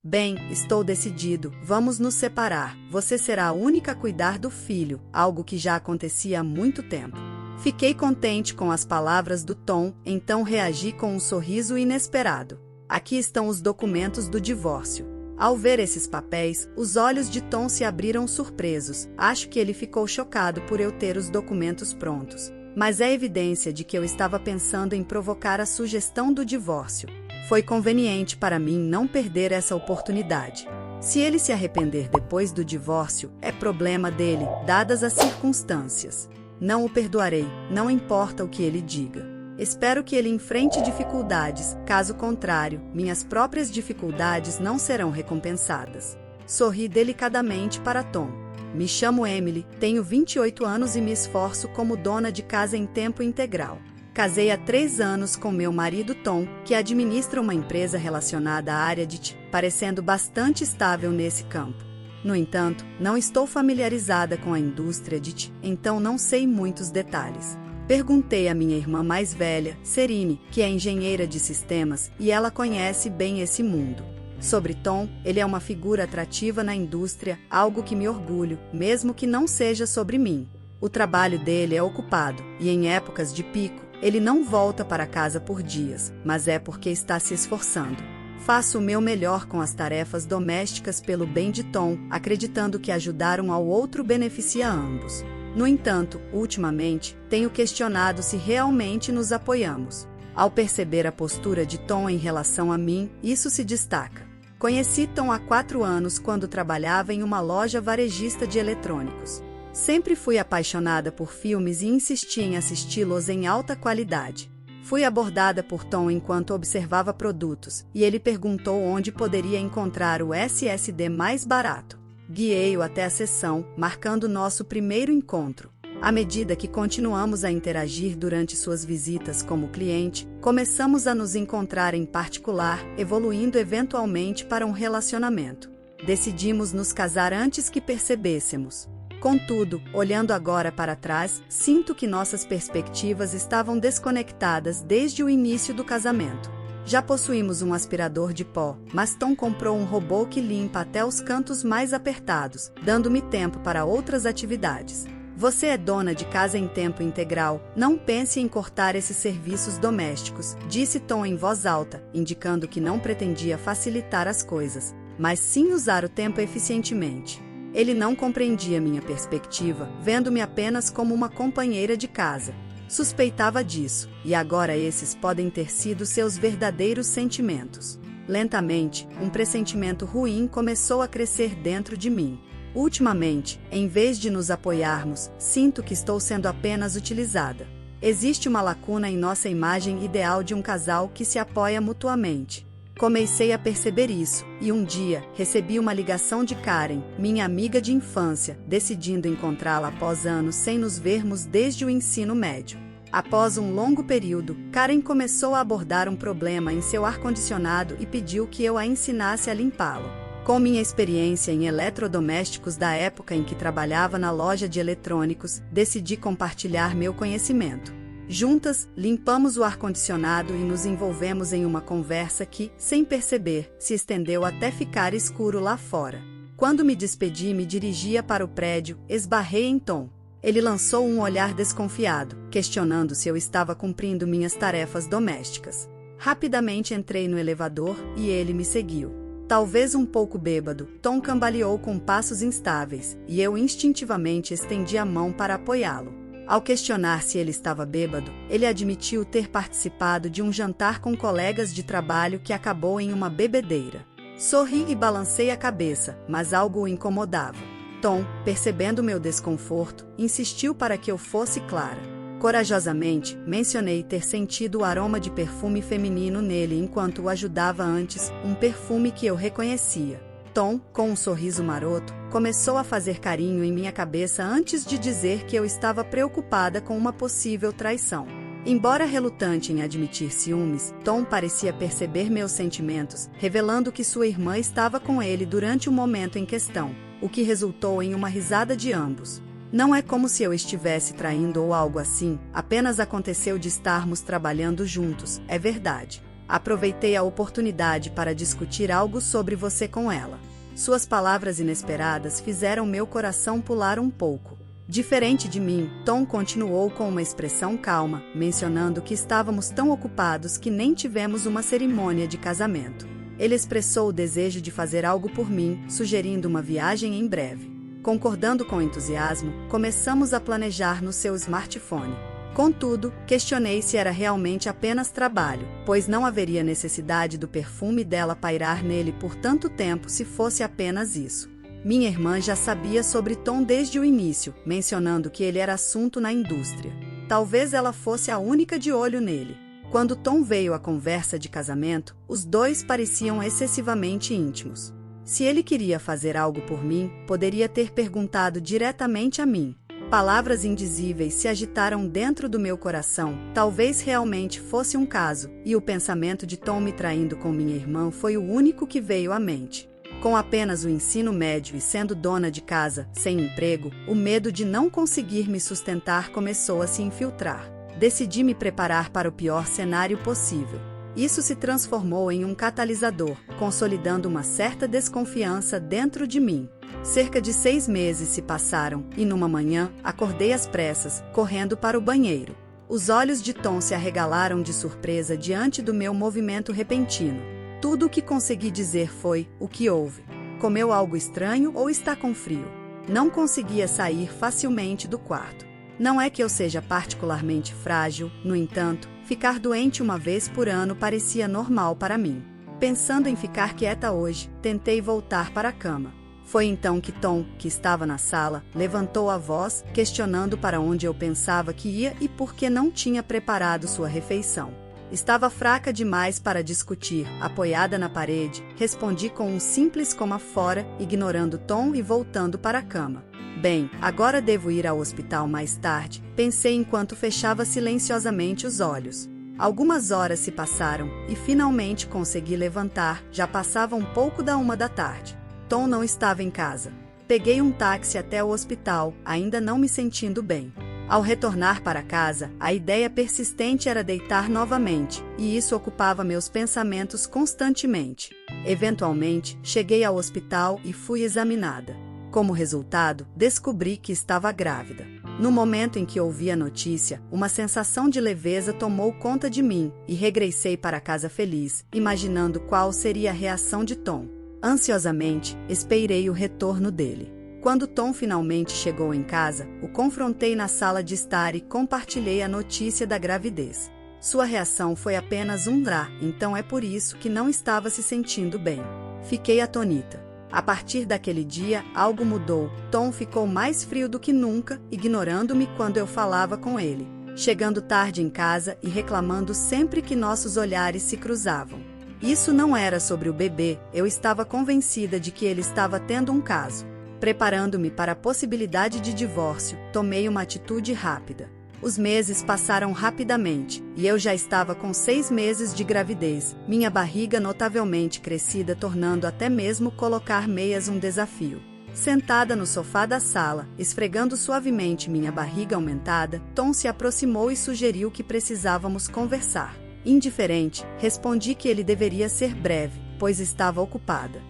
Bem, estou decidido, vamos nos separar. Você será a única a cuidar do filho, algo que já acontecia há muito tempo. Fiquei contente com as palavras do Tom, então reagi com um sorriso inesperado. Aqui estão os documentos do divórcio. Ao ver esses papéis, os olhos de Tom se abriram surpresos. Acho que ele ficou chocado por eu ter os documentos prontos. Mas é evidência de que eu estava pensando em provocar a sugestão do divórcio. Foi conveniente para mim não perder essa oportunidade. Se ele se arrepender depois do divórcio, é problema dele, dadas as circunstâncias. Não o perdoarei, não importa o que ele diga. Espero que ele enfrente dificuldades, caso contrário, minhas próprias dificuldades não serão recompensadas. Sorri delicadamente para Tom. Me chamo Emily, tenho 28 anos e me esforço como dona de casa em tempo integral. Casei há 3 anos com meu marido Tom, que administra uma empresa relacionada à área de TI, parecendo bastante estável nesse campo. No entanto, não estou familiarizada com a indústria de TI, então não sei muitos detalhes. Perguntei à minha irmã mais velha, Serine, que é engenheira de sistemas, e ela conhece bem esse mundo. Sobre Tom, ele é uma figura atrativa na indústria, algo que me orgulho, mesmo que não seja sobre mim. O trabalho dele é ocupado, e em épocas de pico, ele não volta para casa por dias, mas é porque está se esforçando. Faço o meu melhor com as tarefas domésticas pelo bem de Tom, acreditando que ajudar um ao outro beneficia a ambos. No entanto, ultimamente, tenho questionado se realmente nos apoiamos. Ao perceber a postura de Tom em relação a mim, isso se destaca. Conheci Tom há 4 anos quando trabalhava em uma loja varejista de eletrônicos. Sempre fui apaixonada por filmes e insisti em assisti-los em alta qualidade. Fui abordada por Tom enquanto observava produtos, e ele perguntou onde poderia encontrar o SSD mais barato. Guiei-o até a sessão, marcando nosso primeiro encontro. À medida que continuamos a interagir durante suas visitas como cliente, começamos a nos encontrar em particular, evoluindo eventualmente para um relacionamento. Decidimos nos casar antes que percebêssemos. Contudo, olhando agora para trás, sinto que nossas perspectivas estavam desconectadas desde o início do casamento. Já possuímos um aspirador de pó, mas Tom comprou um robô que limpa até os cantos mais apertados, dando-me tempo para outras atividades. Você é dona de casa em tempo integral, não pense em cortar esses serviços domésticos, disse Tom em voz alta, indicando que não pretendia facilitar as coisas, mas sim usar o tempo eficientemente. Ele não compreendia minha perspectiva, vendo-me apenas como uma companheira de casa. Suspeitava disso, e agora esses podem ter sido seus verdadeiros sentimentos. Lentamente, um pressentimento ruim começou a crescer dentro de mim. Ultimamente, em vez de nos apoiarmos, sinto que estou sendo apenas utilizada. Existe uma lacuna em nossa imagem ideal de um casal que se apoia mutuamente. Comecei a perceber isso, e um dia, recebi uma ligação de Karen, minha amiga de infância, decidindo encontrá-la após anos sem nos vermos desde o ensino médio. Após um longo período, Karen começou a abordar um problema em seu ar-condicionado e pediu que eu a ensinasse a limpá-lo. Com minha experiência em eletrodomésticos da época em que trabalhava na loja de eletrônicos, decidi compartilhar meu conhecimento. Juntas, limpamos o ar-condicionado e nos envolvemos em uma conversa que, sem perceber, se estendeu até ficar escuro lá fora. Quando me despedi e me dirigia para o prédio, esbarrei em Tom. Ele lançou um olhar desconfiado, questionando se eu estava cumprindo minhas tarefas domésticas. Rapidamente entrei no elevador e ele me seguiu. Talvez um pouco bêbado, Tom cambaleou com passos instáveis, e eu instintivamente estendi a mão para apoiá-lo. Ao questionar se ele estava bêbado, ele admitiu ter participado de um jantar com colegas de trabalho que acabou em uma bebedeira. Sorri e balancei a cabeça, mas algo o incomodava. Tom, percebendo meu desconforto, insistiu para que eu fosse clara. Corajosamente, mencionei ter sentido o aroma de perfume feminino nele enquanto o ajudava antes, um perfume que eu reconhecia. Tom, com um sorriso maroto, começou a fazer carinho em minha cabeça antes de dizer que eu estava preocupada com uma possível traição. Embora relutante em admitir ciúmes, Tom parecia perceber meus sentimentos, revelando que sua irmã estava com ele durante o momento em questão, o que resultou em uma risada de ambos. Não é como se eu estivesse traindo ou algo assim, apenas aconteceu de estarmos trabalhando juntos, é verdade. Aproveitei a oportunidade para discutir algo sobre você com ela. Suas palavras inesperadas fizeram meu coração pular um pouco. Diferente de mim, Tom continuou com uma expressão calma, mencionando que estávamos tão ocupados que nem tivemos uma cerimônia de casamento. Ele expressou o desejo de fazer algo por mim, sugerindo uma viagem em breve. Concordando com entusiasmo, começamos a planejar no seu smartphone. Contudo, questionei se era realmente apenas trabalho, pois não haveria necessidade do perfume dela pairar nele por tanto tempo se fosse apenas isso. Minha irmã já sabia sobre Tom desde o início, mencionando que ele era assunto na indústria. Talvez ela fosse a única de olho nele. Quando Tom veio à conversa de casamento, os dois pareciam excessivamente íntimos. Se ele queria fazer algo por mim, poderia ter perguntado diretamente a mim. Palavras indizíveis se agitaram dentro do meu coração, talvez realmente fosse um caso, e o pensamento de Tom me traindo com minha irmã foi o único que veio à mente. Com apenas o ensino médio e sendo dona de casa, sem emprego, o medo de não conseguir me sustentar começou a se infiltrar. Decidi me preparar para o pior cenário possível. Isso se transformou em um catalisador, consolidando uma certa desconfiança dentro de mim. Cerca de 6 meses se passaram, e numa manhã, acordei às pressas, correndo para o banheiro. Os olhos de Tom se arregalaram de surpresa diante do meu movimento repentino. Tudo o que consegui dizer foi: o que houve? Comeu algo estranho ou está com frio? Não conseguia sair facilmente do quarto. Não é que eu seja particularmente frágil, no entanto, ficar doente uma vez por ano parecia normal para mim. Pensando em ficar quieta hoje, tentei voltar para a cama. Foi então que Tom, que estava na sala, levantou a voz, questionando para onde eu pensava que ia e por que não tinha preparado sua refeição. Estava fraca demais para discutir, apoiada na parede, respondi com um simples coma fora, ignorando Tom e voltando para a cama. Bem, agora devo ir ao hospital mais tarde, pensei enquanto fechava silenciosamente os olhos. Algumas horas se passaram, e finalmente consegui levantar, já passava um pouco da 1 da tarde. Tom não estava em casa. Peguei um táxi até o hospital, ainda não me sentindo bem. Ao retornar para casa, a ideia persistente era deitar novamente, e isso ocupava meus pensamentos constantemente. Eventualmente, cheguei ao hospital e fui examinada. Como resultado, descobri que estava grávida. No momento em que ouvi a notícia, uma sensação de leveza tomou conta de mim, e regressei para casa feliz, imaginando qual seria a reação de Tom. Ansiosamente, esperei o retorno dele. Quando Tom finalmente chegou em casa, o confrontei na sala de estar e compartilhei a notícia da gravidez. Sua reação foi apenas um "drá", então é por isso que não estava se sentindo bem. Fiquei atonita. A partir daquele dia, algo mudou. Tom ficou mais frio do que nunca, ignorando-me quando eu falava com ele, chegando tarde em casa e reclamando sempre que nossos olhares se cruzavam. Isso não era sobre o bebê, eu estava convencida de que ele estava tendo um caso. Preparando-me para a possibilidade de divórcio, tomei uma atitude rápida. Os meses passaram rapidamente, e eu já estava com 6 meses de gravidez, minha barriga notavelmente crescida, tornando até mesmo colocar meias um desafio. Sentada no sofá da sala, esfregando suavemente minha barriga aumentada, Tom se aproximou e sugeriu que precisávamos conversar. Indiferente, respondi que ele deveria ser breve, pois estava ocupada.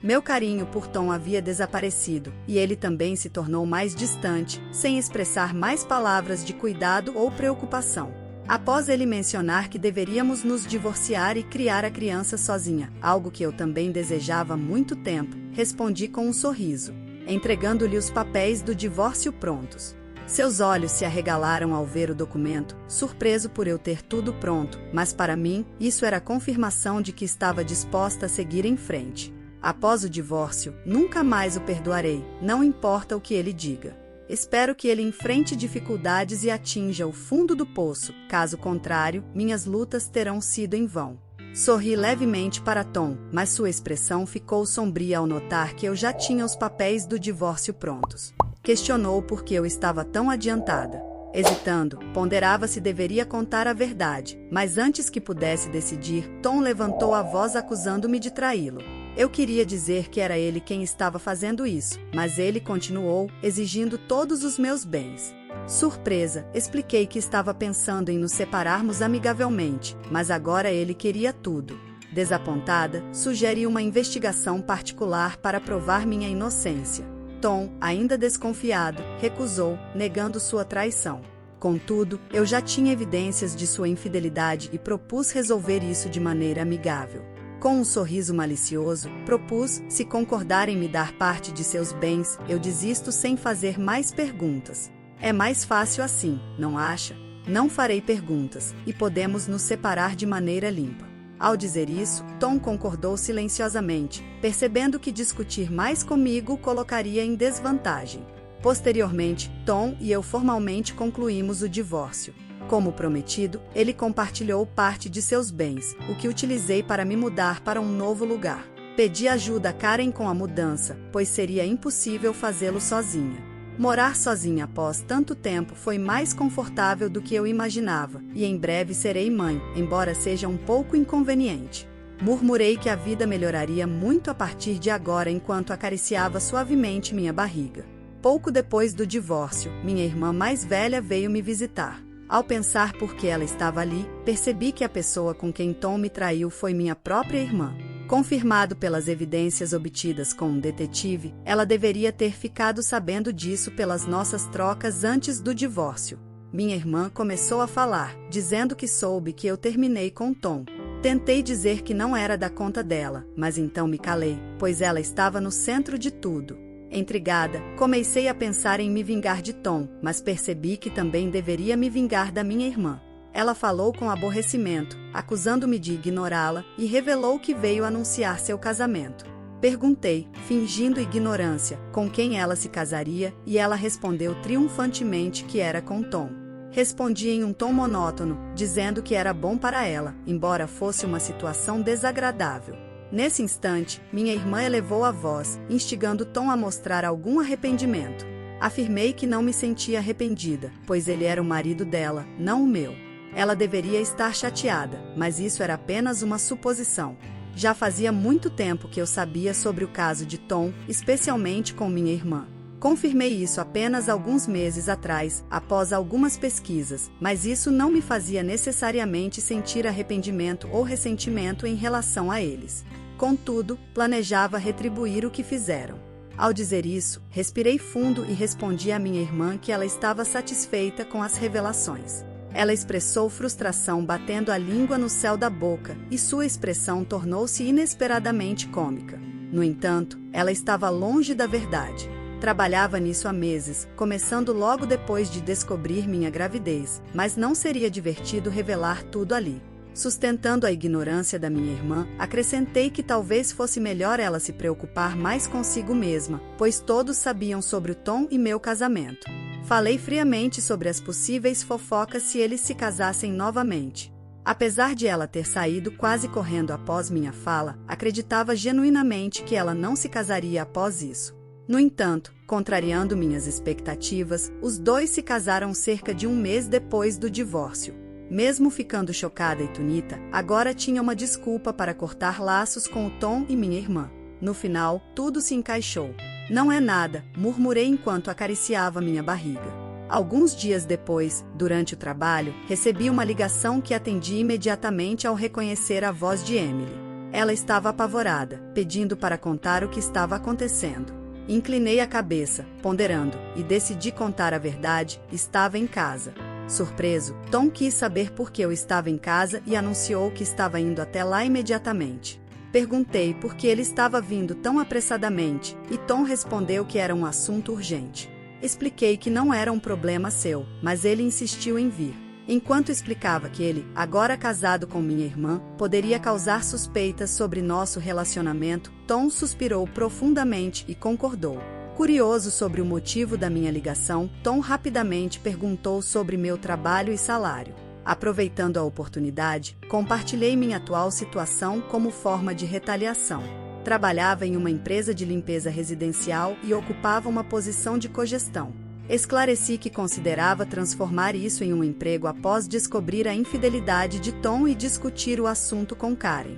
Meu carinho por Tom havia desaparecido, e ele também se tornou mais distante, sem expressar mais palavras de cuidado ou preocupação. Após ele mencionar que deveríamos nos divorciar e criar a criança sozinha, algo que eu também desejava há muito tempo, respondi com um sorriso, entregando-lhe os papéis do divórcio prontos. Seus olhos se arregalaram ao ver o documento, surpreso por eu ter tudo pronto, mas para mim, isso era confirmação de que estava disposta a seguir em frente. Após o divórcio, nunca mais o perdoarei, não importa o que ele diga. Espero que ele enfrente dificuldades e atinja o fundo do poço, caso contrário, minhas lutas terão sido em vão. Sorri levemente para Tom, mas sua expressão ficou sombria ao notar que eu já tinha os papéis do divórcio prontos. Questionou por que eu estava tão adiantada. Hesitando, ponderava se deveria contar a verdade, mas antes que pudesse decidir, Tom levantou a voz acusando-me de traí-lo. Eu queria dizer que era ele quem estava fazendo isso, mas ele continuou, exigindo todos os meus bens. Surpresa, expliquei que estava pensando em nos separarmos amigavelmente, mas agora ele queria tudo. Desapontada, sugeri uma investigação particular para provar minha inocência. Tom, ainda desconfiado, recusou, negando sua traição. Contudo, eu já tinha evidências de sua infidelidade e propus resolver isso de maneira amigável. Com um sorriso malicioso, propus, se concordar em me dar parte de seus bens, eu desisto sem fazer mais perguntas. É mais fácil assim, não acha? Não farei perguntas, e podemos nos separar de maneira limpa. Ao dizer isso, Tom concordou silenciosamente, percebendo que discutir mais comigo o colocaria em desvantagem. Posteriormente, Tom e eu formalmente concluímos o divórcio. Como prometido, ele compartilhou parte de seus bens, o que utilizei para me mudar para um novo lugar. Pedi ajuda a Karen com a mudança, pois seria impossível fazê-lo sozinha. Morar sozinha após tanto tempo foi mais confortável do que eu imaginava, e em breve serei mãe, embora seja um pouco inconveniente. Murmurei que a vida melhoraria muito a partir de agora enquanto acariciava suavemente minha barriga. Pouco depois do divórcio, minha irmã mais velha veio me visitar. Ao pensar por que ela estava ali, percebi que a pessoa com quem Tom me traiu foi minha própria irmã. Confirmado pelas evidências obtidas com um detetive, ela deveria ter ficado sabendo disso pelas nossas trocas antes do divórcio. Minha irmã começou a falar, dizendo que soube que eu terminei com Tom. Tentei dizer que não era da conta dela, mas então me calei, pois ela estava no centro de tudo. Intrigada, comecei a pensar em me vingar de Tom, mas percebi que também deveria me vingar da minha irmã. Ela falou com aborrecimento, acusando-me de ignorá-la, e revelou que veio anunciar seu casamento. Perguntei, fingindo ignorância, com quem ela se casaria, e ela respondeu triunfantemente que era com Tom. Respondi em um tom monótono, dizendo que era bom para ela, embora fosse uma situação desagradável. Nesse instante, minha irmã elevou a voz, instigando Tom a mostrar algum arrependimento. Afirmei que não me sentia arrependida, pois ele era o marido dela, não o meu. Ela deveria estar chateada, mas isso era apenas uma suposição. Já fazia muito tempo que eu sabia sobre o caso de Tom, especialmente com minha irmã. Confirmei isso apenas alguns meses atrás, após algumas pesquisas, mas isso não me fazia necessariamente sentir arrependimento ou ressentimento em relação a eles. Contudo, planejava retribuir o que fizeram. Ao dizer isso, respirei fundo e respondi à minha irmã que ela estava satisfeita com as revelações. Ela expressou frustração batendo a língua no céu da boca, e sua expressão tornou-se inesperadamente cômica. No entanto, ela estava longe da verdade. Trabalhava nisso há meses, começando logo depois de descobrir minha gravidez, mas não seria divertido revelar tudo ali. Sustentando a ignorância da minha irmã, acrescentei que talvez fosse melhor ela se preocupar mais consigo mesma, pois todos sabiam sobre o Tom e meu casamento. Falei friamente sobre as possíveis fofocas se eles se casassem novamente. Apesar de ela ter saído quase correndo após minha fala, acreditava genuinamente que ela não se casaria após isso. No entanto, contrariando minhas expectativas, os dois se casaram cerca de um mês depois do divórcio. Mesmo ficando chocada e tunita, agora tinha uma desculpa para cortar laços com o Tom e minha irmã. No final, tudo se encaixou. Não é nada, murmurei enquanto acariciava minha barriga. Alguns dias depois, durante o trabalho, recebi uma ligação que atendi imediatamente ao reconhecer a voz de Emily. Ela estava apavorada, pedindo para contar o que estava acontecendo. Inclinei a cabeça, ponderando, e decidi contar a verdade: estava em casa. Surpreso, Tom quis saber por que eu estava em casa e anunciou que estava indo até lá imediatamente. Perguntei por que ele estava vindo tão apressadamente, e Tom respondeu que era um assunto urgente. Expliquei que não era um problema seu, mas ele insistiu em vir. Enquanto explicava que ele, agora casado com minha irmã, poderia causar suspeitas sobre nosso relacionamento, Tom suspirou profundamente e concordou. Curioso sobre o motivo da minha ligação, Tom rapidamente perguntou sobre meu trabalho e salário. Aproveitando a oportunidade, compartilhei minha atual situação como forma de retaliação. Trabalhava em uma empresa de limpeza residencial e ocupava uma posição de cogestão. Esclareci que considerava transformar isso em um emprego após descobrir a infidelidade de Tom e discutir o assunto com Karen.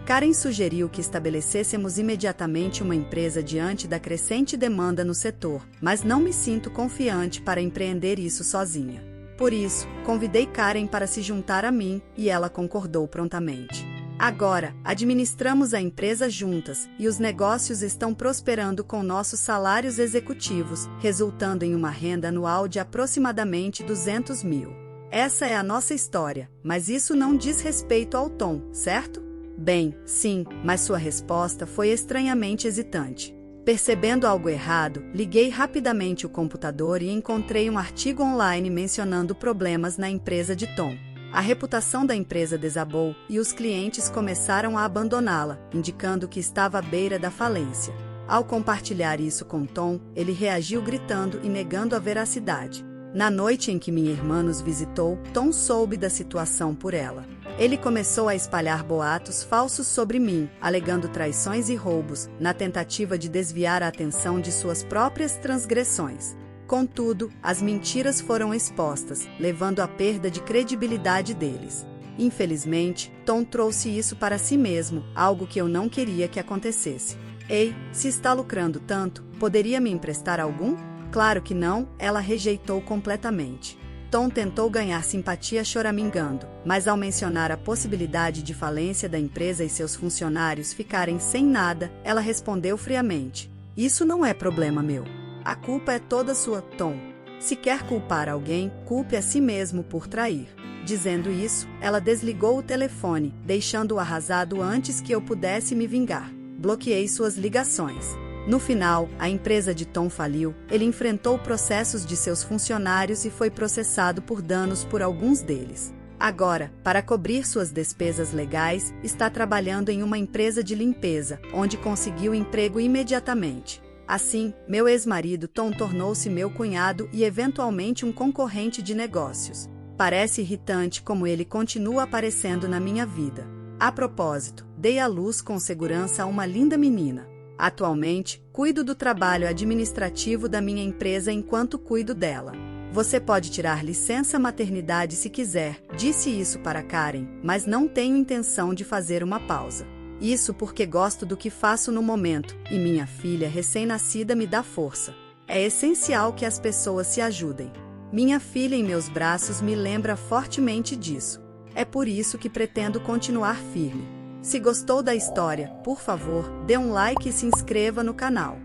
Karen sugeriu que estabelecêssemos imediatamente uma empresa diante da crescente demanda no setor, mas não me sinto confiante para empreender isso sozinha. Por isso, convidei Karen para se juntar a mim e ela concordou prontamente. Agora, administramos a empresa juntas e os negócios estão prosperando com nossos salários executivos, resultando em uma renda anual de aproximadamente 200 mil. Essa é a nossa história, mas isso não diz respeito ao Tom, certo? Bem, sim, mas sua resposta foi estranhamente hesitante. Percebendo algo errado, liguei rapidamente o computador e encontrei um artigo online mencionando problemas na empresa de Tom. A reputação da empresa desabou e os clientes começaram a abandoná-la, indicando que estava à beira da falência. Ao compartilhar isso com Tom, ele reagiu gritando e negando a veracidade. Na noite em que minha irmã nos visitou, Tom soube da situação por ela. Ele começou a espalhar boatos falsos sobre mim, alegando traições e roubos, na tentativa de desviar a atenção de suas próprias transgressões. Contudo, as mentiras foram expostas, levando à perda de credibilidade deles. Infelizmente, Tom trouxe isso para si mesmo, algo que eu não queria que acontecesse. Ei, se está lucrando tanto, poderia me emprestar algum? Claro que não, ela rejeitou completamente. Tom tentou ganhar simpatia choramingando, mas ao mencionar a possibilidade de falência da empresa e seus funcionários ficarem sem nada, ela respondeu friamente: "Isso não é problema meu. A culpa é toda sua, Tom. Se quer culpar alguém, culpe a si mesmo por trair." Dizendo isso, ela desligou o telefone, deixando-o arrasado antes que eu pudesse me vingar. Bloqueei suas ligações. No final, a empresa de Tom faliu, ele enfrentou processos de seus funcionários e foi processado por danos por alguns deles. Agora, para cobrir suas despesas legais, está trabalhando em uma empresa de limpeza, onde conseguiu emprego imediatamente. Assim, meu ex-marido Tom tornou-se meu cunhado e eventualmente um concorrente de negócios. Parece irritante como ele continua aparecendo na minha vida. A propósito, dei à luz com segurança a uma linda menina. Atualmente, cuido do trabalho administrativo da minha empresa enquanto cuido dela. Você pode tirar licença maternidade se quiser, disse isso para Karen, mas não tenho intenção de fazer uma pausa. Isso porque gosto do que faço no momento, e minha filha recém-nascida me dá força. É essencial que as pessoas se ajudem. Minha filha em meus braços me lembra fortemente disso. É por isso que pretendo continuar firme. Se gostou da história, por favor, dê um like e se inscreva no canal.